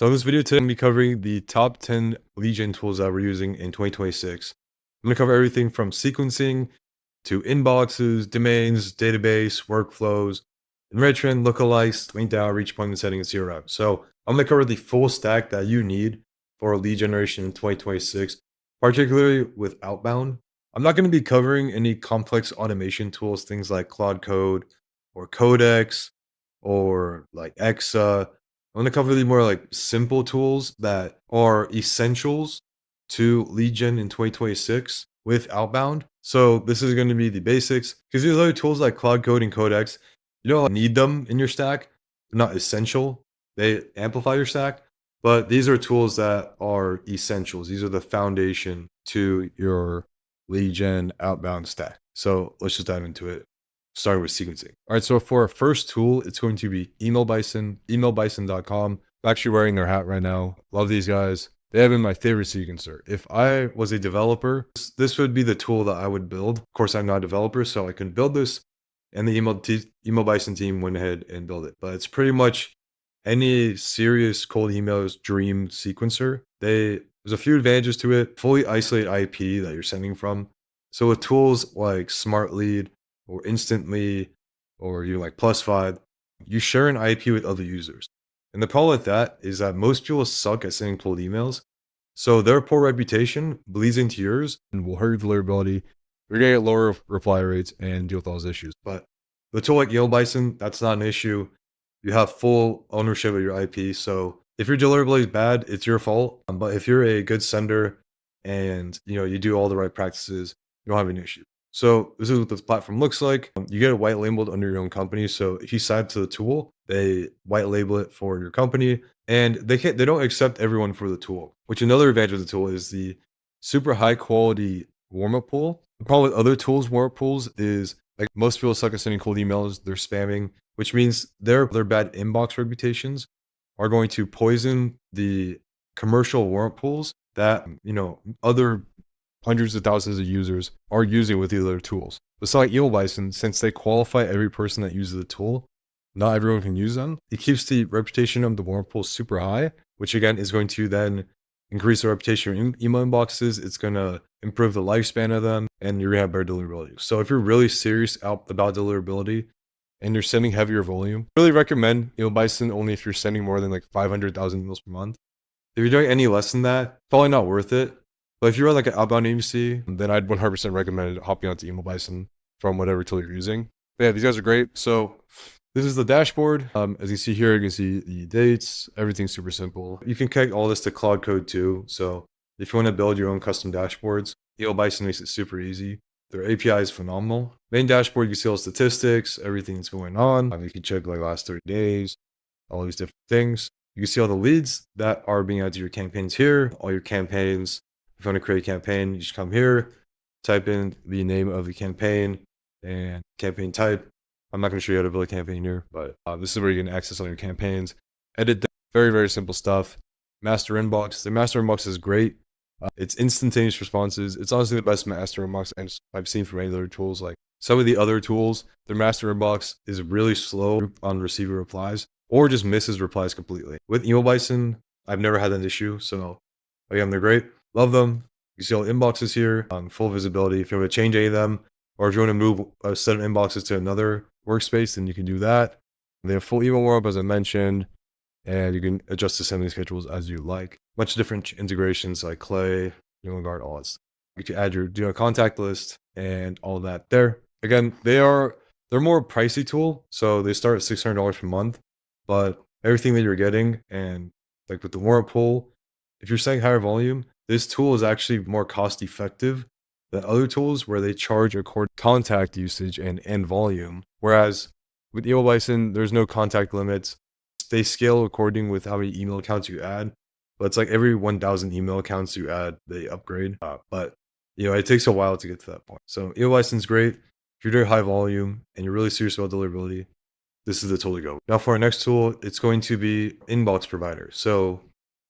So in this video today, I'm going to be covering the top 10 lead gen tools that we're using in 2026. I'm going to cover everything from sequencing to inboxes, domains, database, workflows, enrichment, lookalikes, linked outreach, appointment setting, and CRM. So I'm going to cover the full stack that you need for lead generation in 2026, particularly with outbound. I'm not going to be covering any complex automation tools, things like Cloud Code or Codex or like Exa. I'm gonna cover the more like simple tools that are essentials to lead gen in 2026 with outbound. So this is going to be the basics because these other tools like Cloud Code and Codex, you don't need them in your stack. They're not essential. They amplify your stack, but these are tools that are essentials. These are the foundation to your lead gen outbound stack. So let's just dive into it. Starting with sequencing. All right, so for our first tool, it's going to be Email Bison, emailbison.com. I'm actually wearing their hat right now. Love these guys. They have been my favorite sequencer. If I was a developer, this would be the tool that I would build. Of course, I'm not a developer, so I can build this, and the Email Bison team went ahead and built it. But it's pretty much any serious cold email's dream sequencer. There's a few advantages to it. Fully isolate IP that you're sending from. So with tools like Smart Lead or Instantly or even like Plus5, you share an IP with other users. And the problem with that is that most people suck at sending cold emails. So their poor reputation bleeds into yours and will hurt your deliverability. You're going to get lower reply rates and deal with all those issues. But the tool like Yellow Bison, that's not an issue. You have full ownership of your IP. So if your deliverability is bad, it's your fault. But if you're a good sender and you do all the right practices, you don't have an issue. So this is what this platform looks like. You get it white labeled under your own company. So if you sign to the tool, they white label it for your company, and they don't accept everyone for the tool. Which another advantage of the tool is the super high quality warm-up pool. The problem with other tools, warm-up pools, is like most people suck at sending cold emails. They're spamming, which means their bad inbox reputations are going to poison the commercial warm-up pools that other hundreds of thousands of users are using with the other tools. It's like Eel Bison, since they qualify every person that uses the tool, not everyone can use them. It keeps the reputation of the warm pool super high, which again is going to then increase the reputation of email inboxes. It's going to improve the lifespan of them, and you're going to have better deliverability. So if you're really serious about deliverability and you're sending heavier volume, I really recommend Eel Bison only if you're sending more than like 500,000 emails per month. If you're doing any less than that, probably not worth it. But if you're like an outbound agency, then I'd 100% recommend hopping onto Email Bison from whatever tool you're using. But yeah, these guys are great. So this is the dashboard. As you see here, you can see the dates. Everything's super simple. You can connect all this to Cloud Code too. So if you want to build your own custom dashboards, Email Bison makes it super easy. Their API is phenomenal. Main dashboard, you can see all statistics, everything that's going on. You can check like last 30 days, all these different things. You can see all the leads that are being added to your campaigns here, all your campaigns. If you want to create a campaign, you just come here, type in the name of the campaign and campaign type. I'm not going to show you how to build a campaign here, but this is where you can access all your campaigns. Edit them. Very, very simple stuff. Master inbox. The master inbox is great. It's instantaneous responses. It's honestly the best master inbox I've seen from any other tools. Like some of the other tools, their master inbox is really slow on receiver replies or just misses replies completely. With Email Bison, I've never had that issue. So again, they're great. Love them. You see all the inboxes here, full visibility. If you want to change any of them, or if you want to move a set of inboxes to another workspace, then you can do that. They have full email warm-up, as I mentioned, and you can adjust the sending schedules as you like. Much different integrations like Clay, Guard, all that stuff. You can add your contact list and all that there. Again, they're more pricey tool, so they start at $600 per month, but everything that you're getting, and like with the warm-up pool, if you're saying higher volume, this tool is actually more cost effective than other tools where they charge according to contact usage and volume. Whereas with Email Bison, there's no contact limits. They scale according with how many email accounts you add. But it's like every 1,000 email accounts you add, they upgrade. But it takes a while to get to that point. So Email Bison is great. If you're doing high volume and you're really serious about deliverability, this is the tool to go. Now for our next tool, it's going to be Inbox Provider. So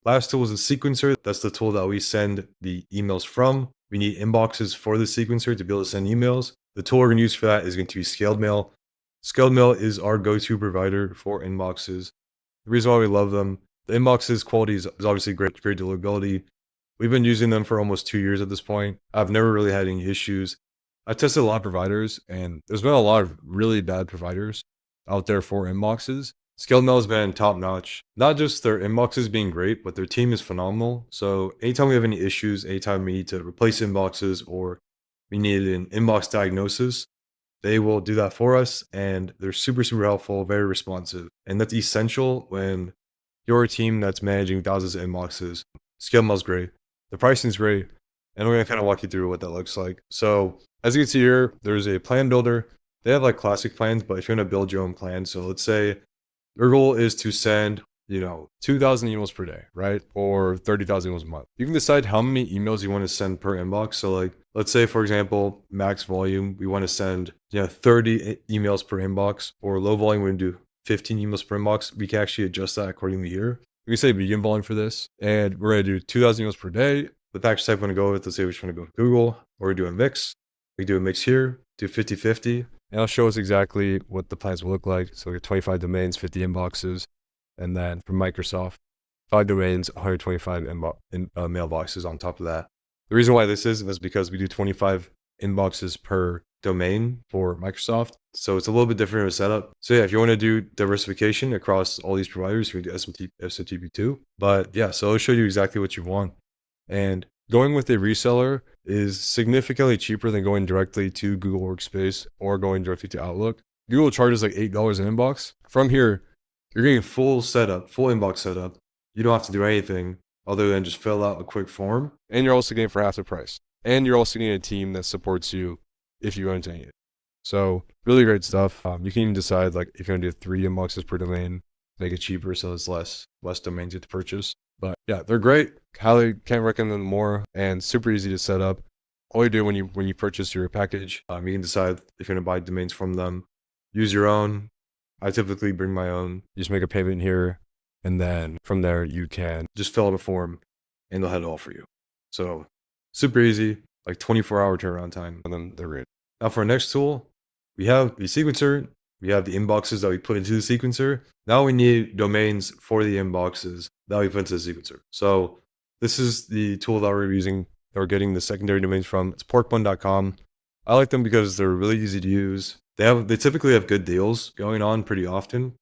last tool is a sequencer. That's the tool that we send the emails from. We need inboxes for the sequencer to be able to send emails. The tool we're going to use for that is going to be Scaled Mail. Scaled Mail is our go-to provider for inboxes. The reason why we love them, The inboxes quality is obviously great deliverability. We've been using them for almost 2 years at this point. I've never really had any issues. I tested a lot of providers, and there's been a lot of really bad providers out there for inboxes. Scaled Mail has been top notch. Not just their inboxes being great, but their team is phenomenal. So anytime we have any issues, anytime we need to replace inboxes or we need an inbox diagnosis, they will do that for us. And they're super helpful, very responsive. And that's essential when you're a team that's managing thousands of inboxes. Scale Mail's great. The pricing's great. And we're going to kind of walk you through what that looks like. So as you can see here, there's a plan builder. They have like classic plans, but if you're going to build your own plan, so let's say your goal is to send, 2,000 emails per day, right? Or 30,000 emails a month. You can decide how many emails you want to send per inbox. So like, let's say, for example, max volume, we want to send, 30 emails per inbox, or low volume, we do 15 emails per inbox. We can actually adjust that according to the year. We can say medium volume for this, and we're going to do 2,000 emails per day. The package type we want to go with, let's say we just want to go with Google, or we do a mix. We do a mix here, do 50-50, and it'll show us exactly what the plans will look like. So we get 25 domains, 50 inboxes, and then from Microsoft, 5 domains, 125 mailboxes on top of that. The reason why this is because we do 25 inboxes per domain for Microsoft. So it's a little bit different of a setup. So yeah, if you want to do diversification across all these providers, you can do SMTP2. But yeah, so it'll show you exactly what you want. And going with a reseller is significantly cheaper than going directly to Google Workspace or going directly to Outlook. Google charges like $8 an inbox. From here, you're getting full inbox setup. You don't have to do anything other than just fill out a quick form. And you're also getting for half the price. And you're also getting a team that supports you if you go into it. So really great stuff. You can even decide like if you're going to do 3 inboxes per domain, make it cheaper so it's less domains you have to purchase. But yeah, they're great. Highly can't recommend them more, and super easy to set up. All you do when you purchase your package, you can decide if you're going to buy domains from them. Use your own. I typically bring my own. You just make a payment here, and then from there you can just fill out a form, and they'll have it all for you. So super easy, like 24-hour turnaround time, and then they're great. Now for our next tool, we have the sequencer. We have the inboxes that we put into the sequencer. Now we need domains for the inboxes that we put into the sequencer. So this is the tool that we're using, that we're getting the secondary domains from. It's porkbun.com. I like them because they're really easy to use. They typically have good deals going on pretty often,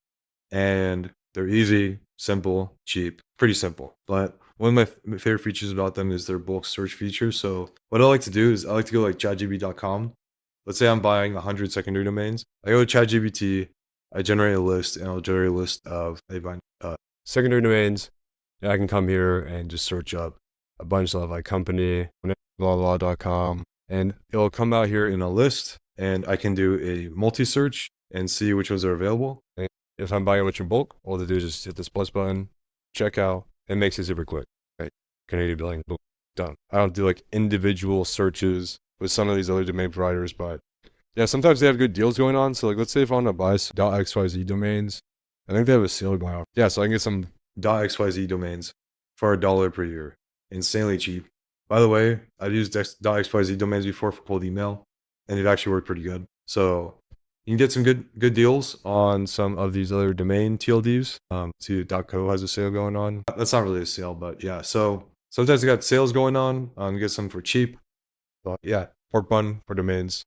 and they're easy, simple, cheap, pretty simple. But one of my favorite features about them is their bulk search feature. So what I like to do is I like to go like chatgpt.com. Let's say I'm buying 100 secondary domains. I go to ChatGPT, I generate a list, and I'll generate a list of secondary domains. And I can come here and just search up a bunch of like company, blah, and it'll come out here in a list, and I can do a multi-search and see which ones are available. And if I'm buying a bunch in bulk, all to do is just hit this plus button, check out, and it makes it super quick. Right? Canadian billing, boom, done. I don't do like individual searches with some of these other domain providers, but yeah, sometimes they have good deals going on. So like, let's say if I want to buy some .xyz domains, I think they have a sale going on. Yeah, so I can get some .xyz domains for $1 per year. Insanely cheap. By the way, I've used .xyz domains before for cold email, and it actually worked pretty good. So you can get some good deals on some of these other domain TLDs. See, .co has a sale going on. That's not really a sale, but yeah. So sometimes they got sales going on. Get some for cheap. But yeah, pork bun for domains.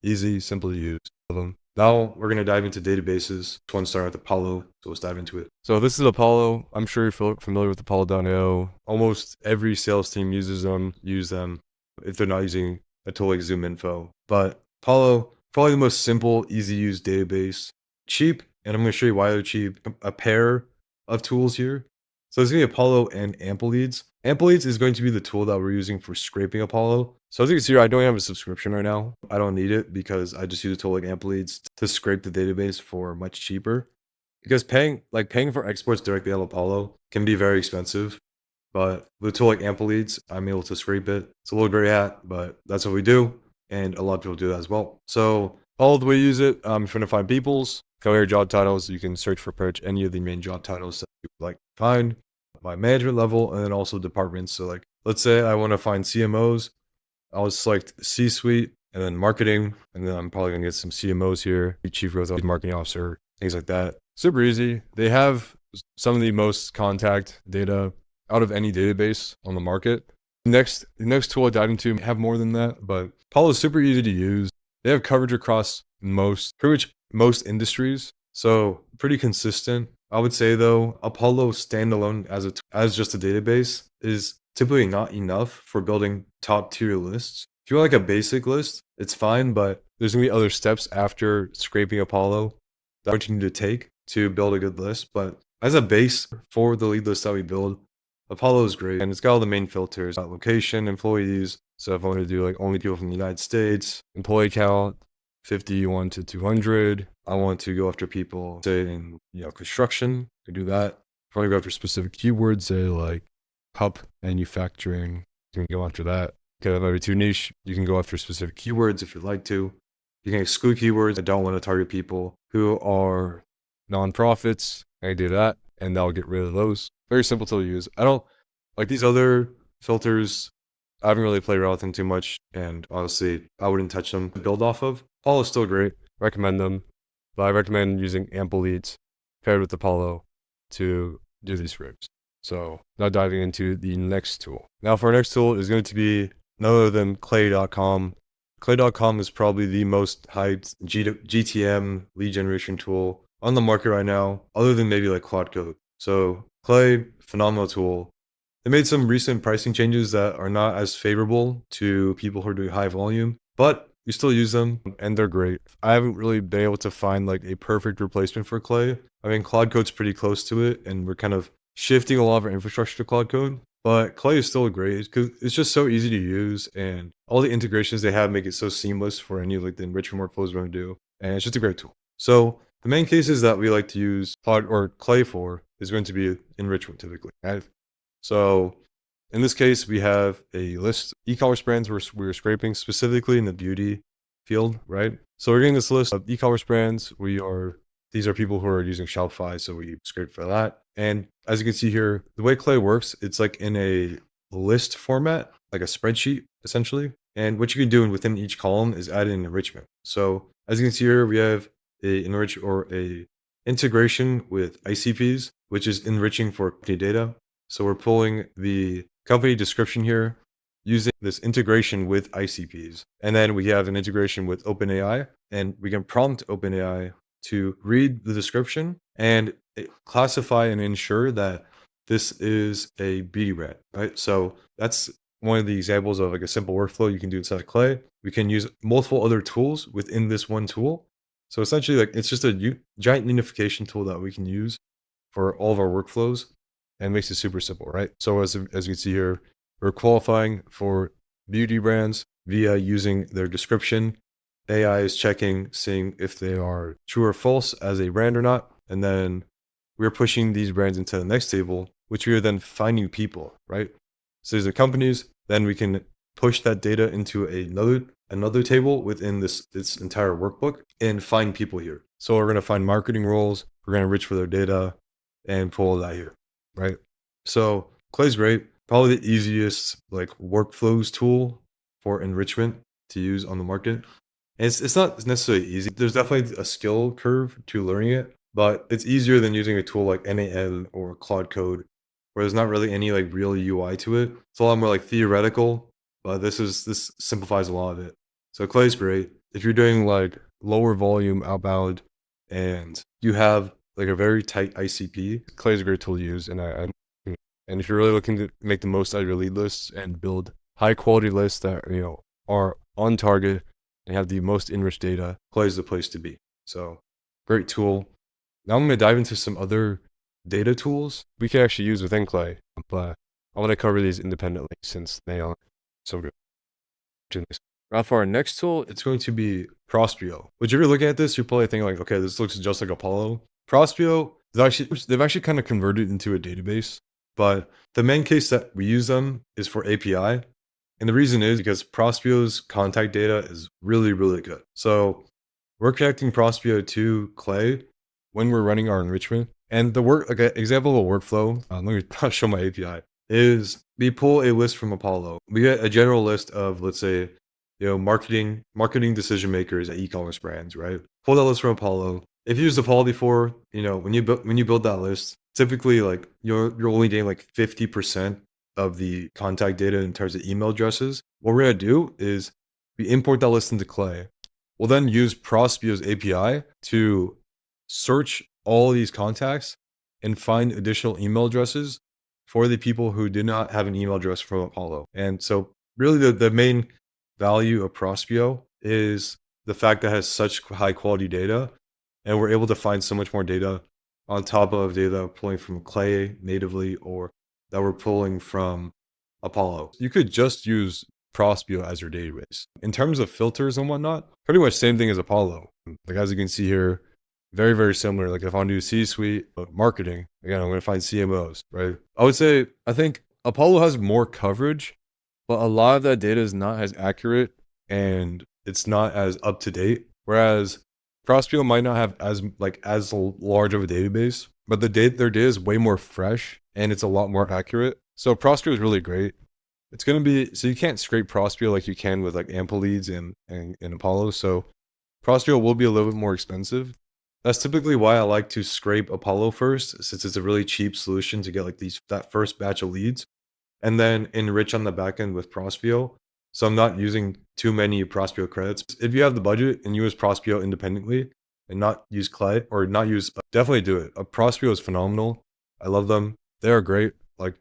Easy, simple to use. Love them. Now we're going to dive into databases. This one started with Apollo, so let's dive into it. So this is Apollo. I'm sure you're familiar with Apollo.io. Almost every sales team use them if they're not using a tool like ZoomInfo. But Apollo, probably the most simple, easy to use database. Cheap, and I'm going to show you why they're cheap. A pair of tools here. So there's going to be Apollo and AmpliLeads. AmpliLeads is going to be the tool that we're using for scraping Apollo. So as you can see here, I don't have a subscription right now. I don't need it because I just use a tool like AmpliLeads to scrape the database for much cheaper. Because paying for exports directly out of Apollo can be very expensive. But with a tool like AmpliLeads, I'm able to scrape it. It's a little gray hat, but that's what we do. And a lot of people do that as well. So all the way you use it, if you want to find people's, go here, job titles. You can search for pretty much any of the main job titles that you like to find by management level, and then also departments. So like, let's say I want to find CMOs. I'll select C-suite and then marketing. And then I'm probably going to get some CMOs here, chief growth marketing officer, things like that. Super easy. They have some of the most contact data out of any database on the market. The next tool I dive into have more than that, but Apollo is super easy to use. They have coverage across pretty much most industries, so pretty consistent. I would say though, Apollo standalone as just a database is typically not enough for building top tier lists. If you want like a basic list, it's fine, but there's gonna be other steps after scraping Apollo that you need to take to build a good list. But as a base for the lead list that we build, Apollo is great, and it's got all the main filters: location, employees. So if I want to do like only people from the United States, employee count, 51 to 200. I want to go after people, say in construction. I do that. If I want to go after specific keywords, say like pulp manufacturing, you can go after that. Okay, that might be too niche. You can go after specific keywords if you'd like to. You can exclude keywords. I don't want to target people who are nonprofits. I do that, and that'll get rid of those. Very simple to use. I don't like these other filters. I haven't really played around with them too much, and honestly, I wouldn't touch them to build off of. Apollo is still great. Recommend them, but I recommend using ample leads paired with Apollo to do these scrapes. So now diving into the next tool. Now for our next tool is going to be none other than clay.com. Clay.com is probably the most hyped GTM lead generation tool on the market right now, other than maybe like Cloud Code. So Clay, phenomenal tool. They made some recent pricing changes that are not as favorable to people who are doing high volume, but you still use them and they're great. I haven't really been able to find like a perfect replacement for Clay. I mean, Cloud Code's pretty close to it, and we're kind of shifting a lot of our infrastructure to Cloud Code. But Clay is still great because it's just so easy to use, and all the integrations they have make it so seamless for any of like the enrichment workflows we're going to do. And it's just a great tool. So the main cases that we like to use Cloud or Clay for is going to be enrichment typically. Right? So in this case, we have a list e-commerce brands we're scraping specifically in the beauty field, right? So we're getting this list of e-commerce brands. These are people who are using Shopify, so we scrape for that. And as you can see here, the way Clay works, it's like in a list format, like a spreadsheet essentially. And what you can do within each column is add in enrichment. So as you can see here, we have a integration with ICPs, which is enriching for company data. So we're pulling the company description here using this integration with ICPs. And then we have an integration with OpenAI, and we can prompt OpenAI to read the description and classify and ensure that this is a beauty brand, right? So that's one of the examples of like a simple workflow you can do inside of Clay. We can use multiple other tools within this one tool. So essentially, like it's just a giant unification tool that we can use for all of our workflows, and makes it super simple, right? So as you can see here, we're qualifying for beauty brands via using their description. AI is checking, seeing if they are true or false as a brand or not. And then we're pushing these brands into the next table, which we are then finding people, right? So these are companies. Then we can push that data into another table within this entire workbook and find people here. So we're going to find marketing roles. We're going to enrich for their data and pull that here, right? So Clay's great. Probably the easiest like workflows tool for enrichment to use on the market. And it's not necessarily easy. There's definitely a skill curve to learning it, but it's easier than using a tool like NAL or Claude Code, where there's not really any like real UI to it. It's a lot more like theoretical, but this simplifies a lot of it. So Clay's great. If you're doing like lower volume outbound and you have like a very tight ICP, Clay's a great tool to use. And if you're really looking to make the most out of your lead lists and build high quality lists that are on target and have the most enriched data, Clay is the place to be. So great tool. Now I'm going to dive into some other data tools we can actually use within Clay, but I want to cover these independently since they are so good. Now for our next tool, it's going to be Prospero. Which if you're looking at this, you're probably thinking like, okay, this looks just like Apollo. Prospero, they've actually kind of converted into a database, but the main case that we use them is for API. And the reason is because Prospero's contact data is really, really good. So we're connecting Prospero to Clay when we're running our enrichment. And like an example of a workflow, let me show my API, is we pull a list from Apollo. We get a general list of, let's say, marketing decision makers at e-commerce brands, right? Pull that list from Apollo. If you used Apollo before, when you build that list, typically like you're only getting like 50% of the contact data in terms of email addresses. What we're gonna do is we import that list into Clay. We'll then use Prospio's API to search all these contacts and find additional email addresses for the people who did not have an email address from Apollo. And so really the main value of Prospio is the fact that it has such high quality data, and we're able to find so much more data on top of data pulling from Clay natively or that we're pulling from Apollo. You could just use Prospio as your database. In terms of filters and whatnot, pretty much same thing as Apollo. Like as you can see here, very, very similar. Like if I want to do C-suite marketing, again, I'm going to find CMOs, right? I would say, I think Apollo has more coverage, but a lot of that data is not as accurate and it's not as up to date. Whereas Prospio might not have as large of a database, but their data is way more fresh and it's a lot more accurate. So Prospio is really great. It's going to be, so you can't scrape Prospio like you can with like Ample leads and Apollo. So Prospio will be a little bit more expensive. That's typically why I like to scrape Apollo first, since it's a really cheap solution to get like that first batch of leads, and then enrich on the back end with Prospio. So I'm not using too many Prospio credits. If you have the budget and use Prospio independently and not use Clay or not use, definitely do it. Prospio is phenomenal. I love them. They are great. Like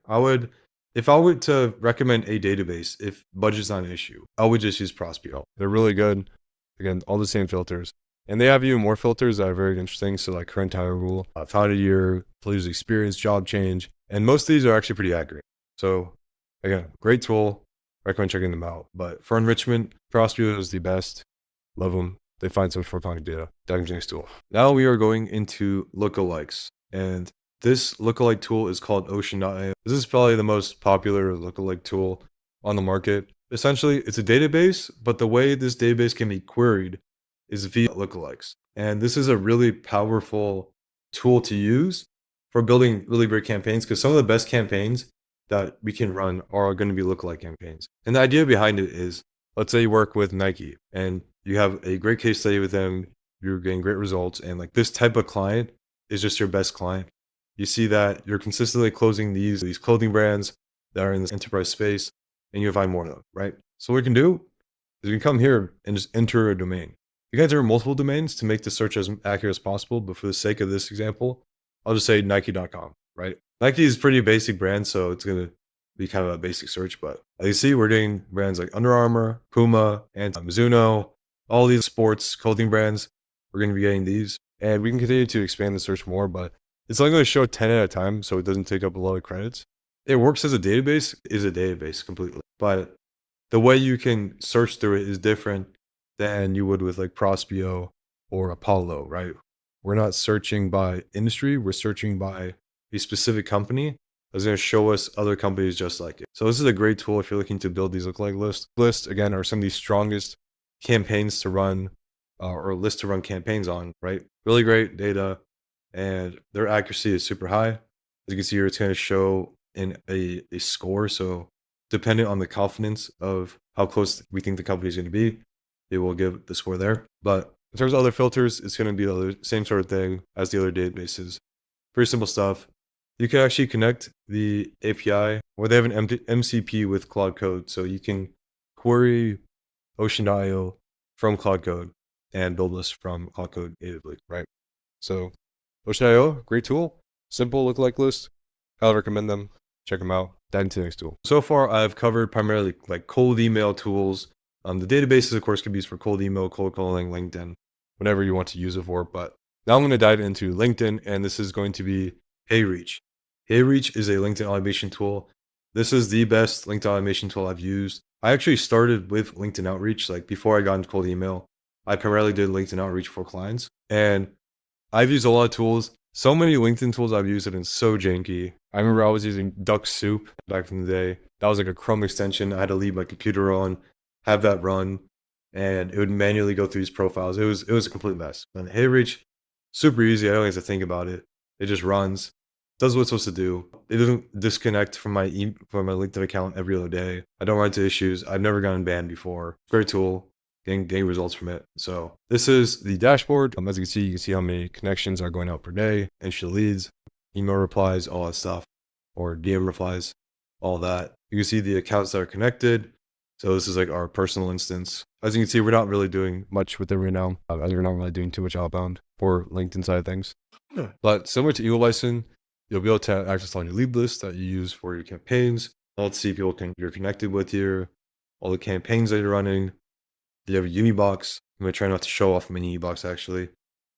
if I were to recommend a database, if budget's not an issue, I would just use Prospio. They're really good. Again, all the same filters. And they have even more filters that are very interesting. So like current hire rule, founded year, user experience, job change. And most of these are actually pretty accurate. So again, great tool. Recommend checking them out. But for enrichment, Prospio is the best. Love them. They find so much more contact data. Diving into next tool. Now we are going into lookalikes. And this lookalike tool is called Ocean.io. This is probably the most popular lookalike tool on the market. Essentially, it's a database, but the way this database can be queried is via lookalikes. And this is a really powerful tool to use for building really great campaigns, because some of the best campaigns that we can run are going to be lookalike campaigns. And the idea behind it is, let's say you work with Nike and you have a great case study with them, you're getting great results, and like this type of client is just your best client. You see that you're consistently closing these clothing brands that are in this enterprise space, and you find more of them, right? So what we can do is we can come here and just enter a domain. You can enter multiple domains to make the search as accurate as possible, but for the sake of this example, I'll just say Nike.com, right? Nike is a pretty basic brand, so it's going to be kind of a basic search, but as you see, we're doing brands like Under Armour, Puma, and Mizuno, all these sports clothing brands. We're going to be getting these, and we can continue to expand the search more, but it's only going to show 10 at a time, so it doesn't take up a lot of credits. It works as a database completely, but the way you can search through it is different than you would with like Prospio or Apollo, right? We're not searching by industry, we're searching by a specific company that's going to show us other companies just like it. So this is a great tool if you're looking to build these lookalike lists. Lists, again, are some of the strongest campaigns to run or lists to run campaigns on, right? Really great data, and their accuracy is super high. As you can see here, it's going to show in a score. So depending on the confidence of how close we think the company is going to be, it will give the score there. But in terms of other filters, it's going to be the same sort of thing as the other databases. Pretty simple stuff. You can actually connect the API, or they have an MCP with Cloud Code, so you can query Ocean.io from Cloud Code and build lists from Cloud Code natively, right? So Ocean.io, great tool. Simple lookalike list. I'll recommend them. Check them out. Dive into the next tool. So far, I've covered primarily like cold email tools. The databases, of course, can be used for cold email, cold calling, LinkedIn, whatever you want to use it for. But now I'm going to dive into LinkedIn, and this is going to be HeyReach. HeyReach is a LinkedIn automation tool. This is the best LinkedIn automation tool I've used. I actually started with LinkedIn Outreach. Like before I got into cold email, I primarily did LinkedIn Outreach for clients. And I've used a lot of tools. So many LinkedIn tools I've used have been so janky. I remember I was using Duck Soup back in the day. That was like a Chrome extension. I had to leave my computer on, have that run, and it would manually go through these profiles. It was a complete mess. And HeyReach, super easy. I don't have to think about it. It just runs, does what it's supposed to do. It doesn't disconnect from my LinkedIn account every other day. I don't run into issues. I've never gotten banned before. Great tool. Getting results from it. So this is the dashboard. As you can see how many connections are going out per day, initial leads. email replies, all that stuff, or DM replies, all that. You can see the accounts that are connected. So this is like our personal instance. As you can see, we're not really doing much with it right now, as we're not really doing too much outbound for LinkedIn side of things. Yeah. But similar to email Bison, you'll be able to have access on your lead list that you use for your campaigns. Let's see people you're connected with here, all the campaigns that you're running. You have a Unibox. I'm gonna try not to show off mini box actually.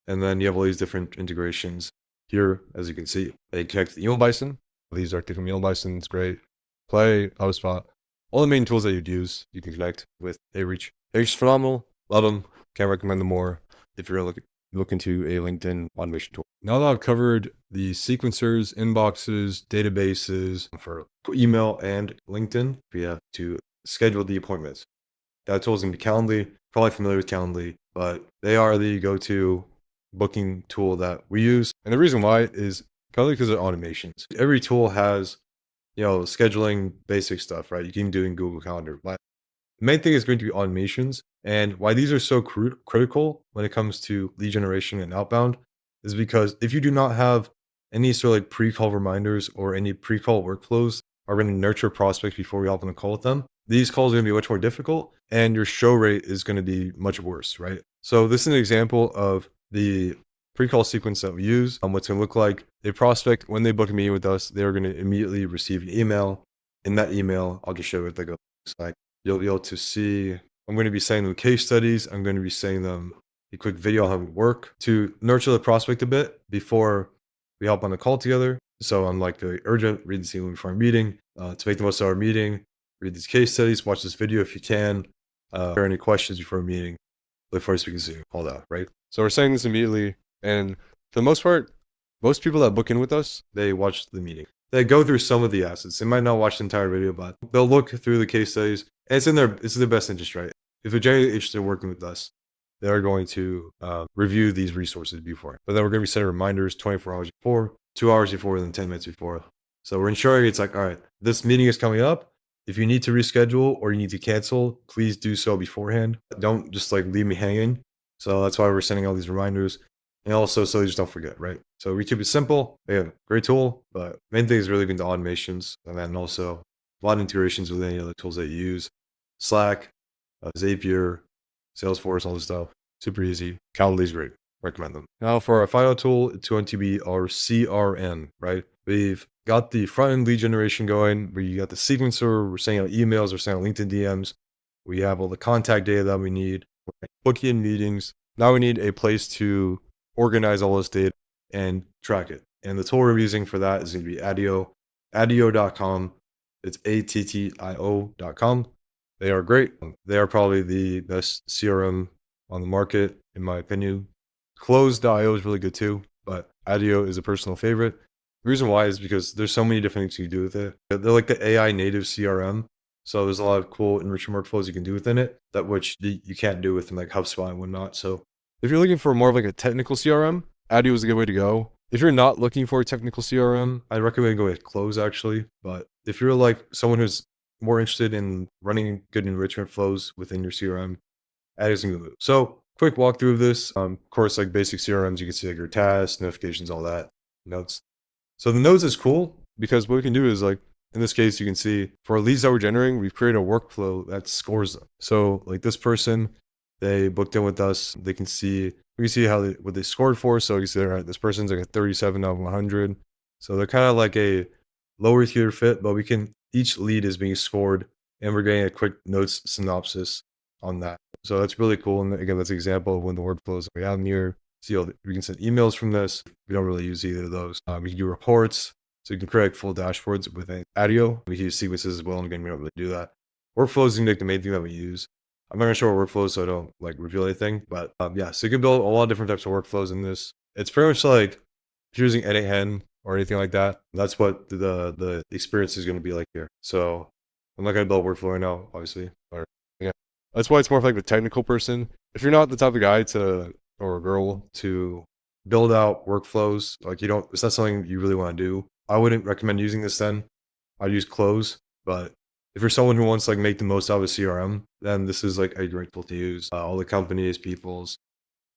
And then you have all these different integrations here, as you can see. They connect the email Bison. These are different email Bison. It's great. Play, HubSpot. All the main tools that you'd use, you can connect with Areach. Areach is phenomenal. Love them. Can't recommend them more if you're looking to a LinkedIn automation tool. Now that I've covered the sequencers, inboxes, databases for email and LinkedIn, we have to schedule the appointments. That tool is going to be Calendly. Probably familiar with Calendly, but they are the go-to booking tool that we use. And the reason why is probably because of automations. Every tool has, scheduling basic stuff, right? You can do in Google Calendar. But the main thing is going to be automations. And why these are so critical when it comes to lead generation and outbound is because if you do not have any sort of like pre-call reminders or any pre-call workflows are going to nurture prospects before we hop on a call with them, these calls are going to be much more difficult and your show rate is going to be much worse, right? So this is an example of the pre-call sequence that we use. What's going to look like a prospect, when they book a meeting with us, they're going to immediately receive an email. In that email, I'll just show you what that looks like. You'll be able to see, I'm going to be sending them case studies. I'm going to be sending them a quick video on how we work to nurture the prospect a bit before we hop on a call together. So I'm like very urgent, read this email before our meeting, to make the most of our meeting, read these case studies, watch this video if you can, or any questions before a meeting, look forward to speaking soon, all that, right? So we're saying this immediately, and for the most part, most people that book in with us, they watch the meeting. They go through some of the assets. They might not watch the entire video, but they'll look through the case studies. And it's in their best interest, right? If they're genuinely interested in working with us, they're going to review these resources before. But then we're going to be setting reminders 24 hours before, 2 hours before, and then 10 minutes before. So we're ensuring it's like, all right, this meeting is coming up. If you need to reschedule or you need to cancel, please do so beforehand. Don't just like leave me hanging. So that's why we're sending all these reminders. And also, so you just don't forget, right? So we keep it simple. Yeah, great tool, but main thing is really been the automations, and then also a lot of integrations with any other tools that you use. Slack, Zapier, Salesforce, all this stuff. Super easy. Calendly's great. Recommend them. Now for our final tool, it's going to be our CRM, right? We've got the front end lead generation going. We got the sequencer. We're sending out emails. We're sending out LinkedIn DMs. We have all the contact data that we need. Booking in meetings. Now we need a place to organize all this data and track it. And the tool we're using for that is going to be Adio, adio.com. It's ATTIO.com. They are great. They are probably the best CRM on the market, in my opinion. Close.io is really good too, but Adio is a personal favorite. The reason why is because there's so many different things you can do with it. They're like the AI native CRM. So there's a lot of cool enrichment workflows you can do within it that which you can't do within like HubSpot and whatnot. So if you're looking for more of like a technical CRM, Adio is a good way to go. If you're not looking for a technical CRM, I recommend going with Close actually. But if you're like someone who's more interested in running good enrichment flows within your CRM, Adio's a good move. So quick walkthrough of this. Of course, like basic CRMs, you can see like your tasks, notifications, all that, notes. So the notes is cool because what we can do is like, in this case, you can see for leads that we're generating, we've created a workflow that scores them. So like this person, they booked in with us. We can see what they scored for. So you see this person's like a 37 out of 100. So they're kind of like a lower tier fit, but each lead is being scored and we're getting a quick notes synopsis on that. So that's really cool. And again, that's an example of when the workflows we have in here. See, we can send emails from this. We don't really use either of those. We can do reports. So you can create full dashboards with Adio. We can use sequences as well. And again, we don't really do that. Workflows is like the main thing that we use. I'm not going to show our workflows, so I don't like reveal anything. But yeah, so you can build a lot of different types of workflows in this. It's pretty much like if you're using Edit Hen or anything like that. That's what the experience is going to be like here. So I'm not going to build a workflow right now, obviously. But yeah, that's why it's more of like the technical person. If you're not the type of guy or a girl to build out workflows, like it's not something you really want to do, I wouldn't recommend using this then. I'd use Close. But if you're someone who wants to like make the most out of a CRM, then this is like a great tool to use. All the companies, people's,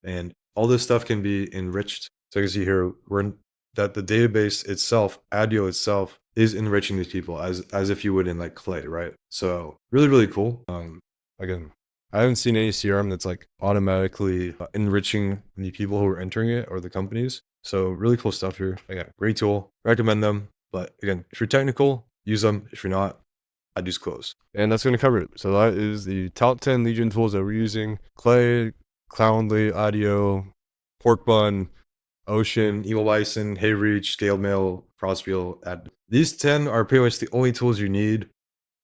and all this stuff can be enriched. So you can see here, that the database itself, ADIO itself, is enriching these people as if you would in like Clay, right? So really, really cool. Again, I haven't seen any CRM that's like automatically Enriching the people who are entering it or the companies. So really cool stuff here. Again, great tool. Recommend them. But again, if you're technical, use them. If you're not, I'd use close. And that's going to cover it. So that is the top 10 lead gen tools that we're using. Clay, Cloudly, Audio, Pork Bun, Ocean, Evil Bison, HeyReach, Scaled Mail, Crossfield. These 10 are pretty much the only tools you need.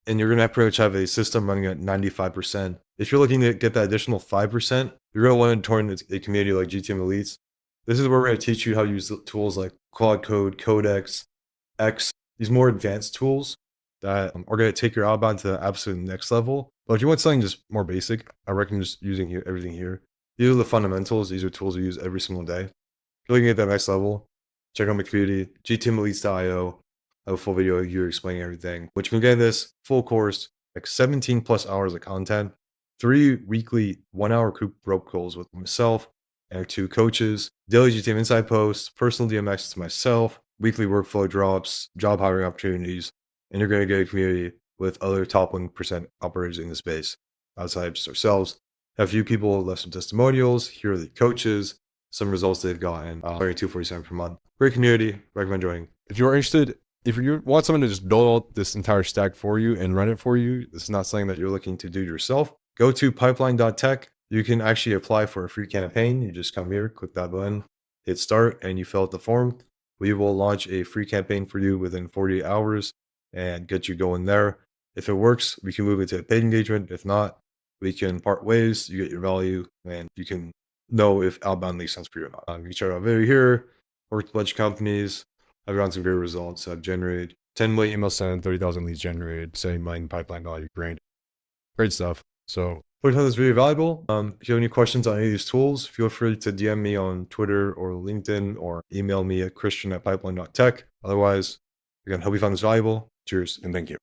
And you're going to pretty much have a system running at 95%. If you're looking to get that additional 5%, you're going to want to join a community like GTM Elites. This is where we're going to teach you how to use tools like Quad Code, Codex, X, these more advanced tools that are going to take your outbound to the absolute next level. But if you want something just more basic, I recommend just using everything here. These are the fundamentals. These are tools we use every single day. If you're looking at that next level, check out my community, gtmelites.io. I have a full video here explaining everything, which can get this full course, like 17 plus hours of content, 3 weekly 1-hour group rope calls with myself and 2 coaches, daily GTM insight posts, personal DM access to myself, weekly workflow drops, job hiring opportunities, and you're going to get a community with other top 1% operators in the space outside of just ourselves. A few people left some testimonials. Here are the coaches, some results they've gotten, earning $247 per month. Great community. Recommend joining. If you're interested, if you want someone to just build out this entire stack for you and run it for you, this is not something that you're looking to do yourself, go to pipeline.tech. You can actually apply for a free campaign. You just come here, click that button, hit start, and you fill out the form. We will launch a free campaign for you within 48 hours and get you going there. If it works, we can move it to a paid engagement. If not, we can part ways. You get your value, and you can know if outbound makes sense for you or not. You can check out video here, worked with a bunch of companies. I've gotten some great results. I've generated 10 million email sent, 30,000 leads generated, 70 million pipeline value. Great stuff. So hope you found this video valuable. If you have any questions on any of these tools, feel free to DM me on Twitter or LinkedIn or email me at christian@pipeline.tech. Otherwise, again, hope you found this valuable. Cheers and thank you.